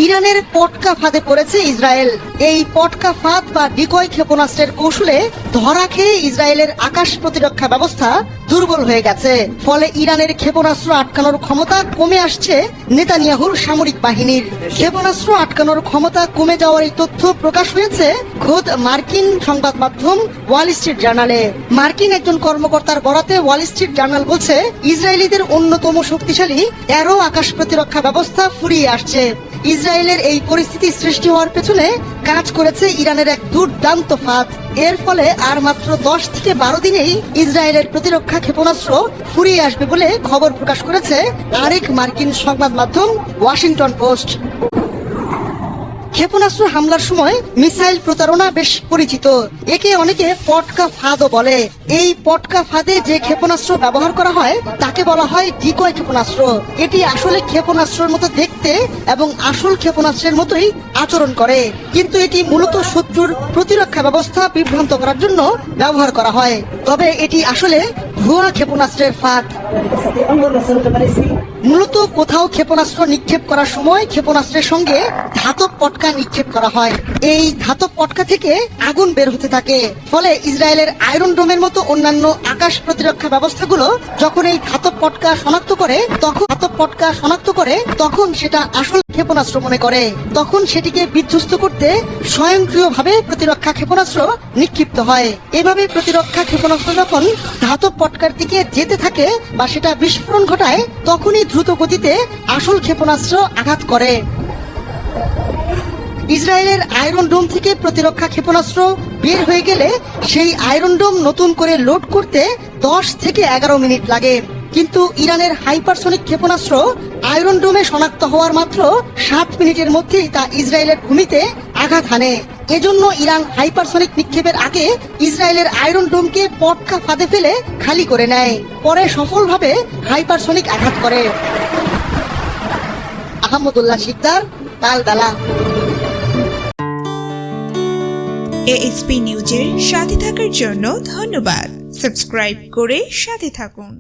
ইরানের পটকা ফাঁদে পড়েছে ইসরায়েল। এই পটকা ফাঁদ বা ডিকয় ক্ষেপণাস্ত্রের কৌশলে ধরা খেয়ে ইসরায়েলের আকাশ প্রতিরক্ষা ব্যবস্থা দুর্বল হয়ে গেছে। ফলে ইরানের ক্ষেপণাস্ত্র আটকানোর ক্ষমতা কমে আসছে নেতানিয়াহুর সামরিক বাহিনীর। ক্ষেপণাস্ত্র আটকানোর ক্ষমতা কমে যাওয়ার এই তথ্য প্রকাশ হয়েছে খোদ মার্কিন সংবাদ মাধ্যম ওয়াল স্ট্রিট জার্নালে। মার্কিন একজন কর্মকর্তার বরাতে ওয়াল স্ট্রিট জার্নাল বলছে, ইসরায়েলিদের অন্যতম শক্তিশালী অ্যারো আকাশ প্রতিরক্ষা ব্যবস্থা ফুরিয়ে আসছে। ইসরায়েলের এই পরিস্থিতি সৃষ্টি হওয়ার পেছনে কাজ করেছে ইরানের এক দুর্দান্ত ফাঁদ। এর ফলে আর মাত্র 10 থেকে 12 দিনেই ইসরায়েলের প্রতিরক্ষা ক্ষেপণাস্ত্র ফুরিয়ে আসবে বলে খবর প্রকাশ করেছে আরেক মার্কিন সংবাদ মাধ্যম ওয়াশিংটন পোস্ট। ক্ষেপণাস্ত্র হামলার সময় মিসাইল প্রতারণা বেশ পরিচিত। একে অনেকে পটকা ফাঁদও বলে। এই পটকা ফাঁদে যে ক্ষেপণাস্ত্র ব্যবহার করা হয় তাকে বলা হয় ডিকয় ক্ষেপণাস্ত্র। এটি আসলে ক্ষেপণাস্ত্রের মতো দেখতে এবং আসল ক্ষেপণাস্ত্রের মতোই আচরণ করে, কিন্তু এটি মূলত শত্রুর প্রতিরক্ষা ব্যবস্থা বিভ্রান্ত করার জন্য ব্যবহার করা হয়। তবে এটি আসলে ভুয়া ক্ষেপণাস্ত্রের ফাঁদ। মূলত কোথাও ক্ষেপণাস্ত্র নিক্ষেপ করার সময় ক্ষেপণাস্ত্রের সঙ্গে ধাতব পটকা নিক্ষেপ করা হয়। এই ধাতব পটকা থেকে আগুন বের হতে থাকে। ফলে ইসরায়েলের আয়রন ডোমের মতো অন্যান্য আকাশ প্রতিরক্ষা ব্যবস্থাগুলো যখন এই ধাতব পটকা শনাক্ত করে তখন সেটা আসল ক্ষেপণাস্ত্র মনে করে। তখন সেটিকে বিধ্বস্ত করতে স্বয়ংক্রিয়ভাবে প্রতিরক্ষা ক্ষেপণাস্ত্র নিক্ষিপ্ত হয়। এভাবে প্রতিরক্ষা ক্ষেপণাস্ত্র যখন ধাতব পটকার দিকে যেতে থাকে বা সেটা বিস্ফোরণ ঘটায়, তখনই দ্রুত গতিতে আসল ক্ষেপণাস্ত্র আঘাত করে। ইসরায়েলের আয়রন ডোম থেকে প্রতিরক্ষা ক্ষেপণাস্ত্র বের হয়ে গেলে সেই আয়রন ডোম নতুন করে লোড করতে 10 থেকে 11 মিনিট লাগে। কিন্তু ইরানের হাইপারসনিক ক্ষেপণাস্ত্র আয়রন ডোমে শনাক্ত হওয়ার মাত্র 7 মিনিটের মধ্যেই তা ইসরায়েলের ভূমিতে আঘাত হানে। এজন্য ইরান হাইপারসনিক নিক্ষেপের আগে ইসরায়েলের আয়রন ডোমকে পটকা ফাঁদে ফেলে খালি করে নেয়, পরে সফলভাবে হাইপারসনিক আঘাত করে। আহমদুল্লাহ শিকদার, তালবেলা। এএসপি নিউজের সাথে থাকার জন্য ধন্যবাদ। সাবস্ক্রাইব করে সাথে থাকুন।